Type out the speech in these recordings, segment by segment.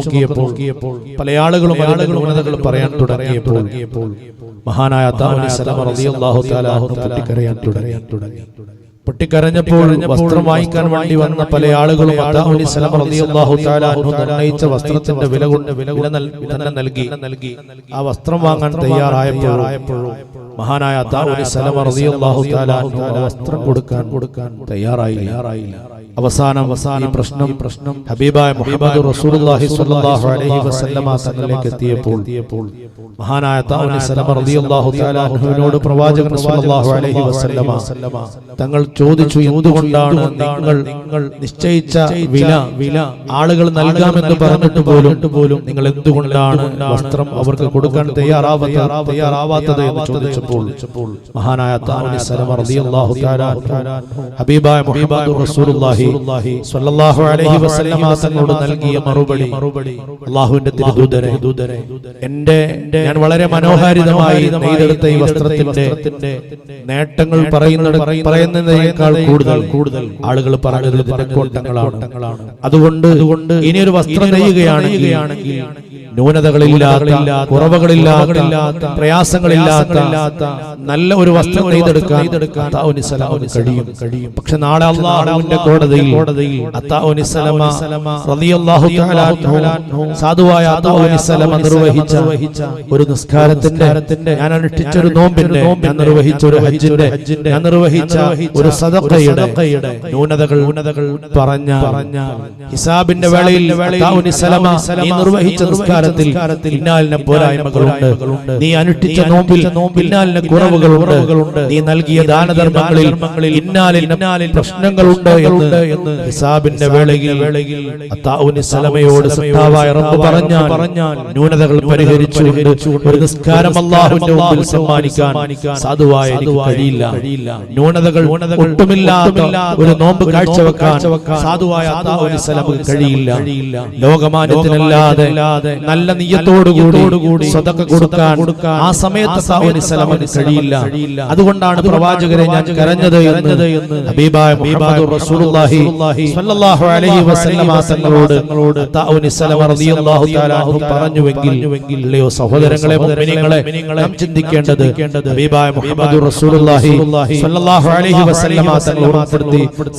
നോക്കിയപ്പോൾ പല ആളുകളും ന്യൂനതകൾ പറയാൻ തുടങ്ങിയപ്പോൾ മഹാനായ അത്താഉ സലമ റളിയല്ലാഹു തആല പൊട്ടിക്കരയാൻ തുടങ്ങി. പൊട്ടിക്കരഞ്ഞപ്പോൾ വസ്ത്രം വാങ്ങിക്കാൻ വേണ്ടി വന്ന പല ആളുകളും അത്താഉ സലമ റളിയല്ലാഹു തആല നിർണയിച്ച വസ്ത്രത്തിന്റെ വില തന്നെ നൽകി. ആ വസ്ത്രം വാങ്ങാൻ തയ്യാറായപ്പോൾ മഹാനായ അത്താഉ സലമ റളിയല്ലാഹു തആല വസ്ത്രം കൊടുക്കാൻ തയ്യാറായില്ല. അവസാനം ഈ പ്രശ്നം ഹബീബായ മുഹമ്മദ് റസൂലുള്ളാഹി സ്വല്ലല്ലാഹു അലൈഹി വസല്ലമ തങ്ങളിലേക്ക് എത്തിയപ്പോൾ മഹാനായ അത്താഉ സലമ റളിയല്ലാഹു തആല അൻഹുവിനോട് പ്രവാചകൻ സ്വല്ലല്ലാഹു അലൈഹി വസല്ലമ തങ്ങൾ ചോദിച്ചു, എന്തുകൊണ്ടാണ് നിങ്ങൾ നിശ്ചയിച്ച വില ആളുകൾ നൽകാമെന്ന് പറഞ്ഞിട്ട് പോലും നിങ്ങൾ എന്തുകൊണ്ടാണ് വസ്ത്രം അവർക്ക് കൊടുക്കാൻ തയ്യാറാവാത്തത് എന്ന് ചോദിച്ചപ്പോൾ മഹാനായ അത്താഉ സലമ റളിയല്ലാഹു തആല ഹബീബായ മുഹമ്മദ് റസൂലുള്ളാഹി സ്വല്ലല്ലാഹു അലൈഹി വസല്ലമ തങ്ങളോട് നൽകിയ മറുപടി, അല്ലാഹുവിന്റെ തിരുദൂതരെ, ഞാൻ വളരെ മനോഹാരിതമായി നെയ്തെടുത്ത ഈ വസ്ത്രത്തിന്റെ നേട്ടങ്ങൾ പറയുന്നതിനേക്കാൾ കൂടുതൽ ആളുകൾ പറഞ്ഞത് ഇതിന്റെ കോട്ടങ്ങളാണ്. അതുകൊണ്ട് ഇനിയൊരു വസ്ത്രം നെയ്യുകയാണെങ്കിൽ ന്യൂനതകളില്ലാത്ത, കുറവുകളില്ലാത്ത, പ്രയാസങ്ങളില്ലാത്ത നല്ല ഒരു വസ്ത്രം നെയ്തെടുക്കാൻ അത്താഉ കഴിയും. പക്ഷെ നാളെ അല്ലാഹുവിന്റെ കോടതിയിൽ അത്താഉ സലമ റളിയല്ലാഹു തആല സാധുവായ അത്താഉ സലമ നിർവഹിച്ച ഒരു നിസ്കാരത്തിന്റെ, ഞാൻ അനുഷ്ഠിച്ച ഒരു നോമ്പിന്റെ, ഞാൻ നിർവഹിച്ച ഒരു ഹജ്ജിന്റെ, ഞാൻ നിർവഹിച്ച ഒരു സദഖയുടെ ന്യൂനതകൾ പറഞ്ഞ ഹിസാബിന്റെ വേളയിൽ അത്താഉ സലമ നീ നിർവഹിച്ച നിസ്കാരത്തിൽ ഇന്നാലിന് പോരായ്മകളുണ്ട്, നീ അനുഷ്ഠിച്ച നോമ്പിൽ ഇന്നാലിന് കുറവുകളുണ്ട്, നീ നൽകിയ ദാനധർമ്മങ്ങളിൽ ഇന്നാലിന് പ്രശ്നങ്ങളുണ്ട് എന്ന് ഹിസാബിന്റെ വേളയിൽ അത്താഉ സലമയോട് സത്താവായ റബ്ബ് പറഞ്ഞാൽ ന്യൂനതകൾ പരിഹരിച്ചുകൊണ്ട് ഒരു നിസ്കാരം അല്ലാഹുവിന്റെ മുമ്പിൽ സമ്മാനിക്കാൻ സാധുവായ എനിക്ക് കഴിയില്ല. ന്യൂനതകൾ ഒട്ടുമില്ലാത്ത ഒരു നോമ്പ് കാഴ്ചവെക്കാൻ സാധുവായ അത്താഉ സലമക്ക് കഴിയില്ല. ലോകമാന്യത്തിനല്ലാതെ നല്ല നിയ്യത്തോടുകൂടി സദഖ കൊടുക്കാൻ ആ സമയത്ത് അത്താഉ സലമക്ക് കഴിയില്ല. അതുകൊണ്ടാണ് പ്രവാചകരെ ഞാൻ കരഞ്ഞത് എന്ന് ഹബീബായ മുഹമ്മദ് റസൂലുള്ളാഹി സ്വല്ലല്ലാഹു അലൈഹി വസല്ലമ തങ്ങളോട് അത്താഉ സലമ റളിയല്ലാഹു തആല പറഞ്ഞുവെങ്കിൽ, അല്ലയോ സഹോദരങ്ങളെ, മുഅ്മിനീങ്ങളെ, നാം ചിന്തിക്കേണ്ടത് ഹബീബായ മുഹമ്മദ് റസൂലുള്ളാഹി സ്വല്ലല്ലാഹു അലൈഹി വസല്ലമ തങ്ങളോട്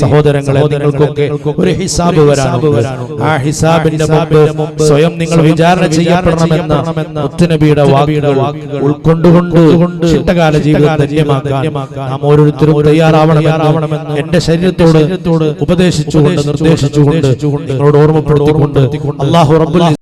സഹോദരങ്ങളെ, നിങ്ങൾക്കൊക്കെ ഒരു ഹിസാബ് വരാനുണ്ട്. ആ ഹിസാബിന്റെ മുമ്പ് സ്വയം നിങ്ങൾ വിചാരണ ചെയ്യപ്പെടണമെന്ന മുത്തുനബിയുടെ വാക്കുകൾ ഉൾക്കൊണ്ടുകൊണ്ട് ശിഷ്ടകാല ജീവിതം ധന്യമാക്കാൻ നാം ഓരോരുത്തരും തയ്യാറാവണമെന്ന് എന്റെ ശരീരത്തോട് ഉപദേശിച്ചുകൊണ്ട് നിർദ്ദേശിച്ചുകൊണ്ട് നിങ്ങളോട് ഓർമ്മപ്പെടുത്തിക്കൊണ്ട് അല്ലാഹു റബ്ബുൽ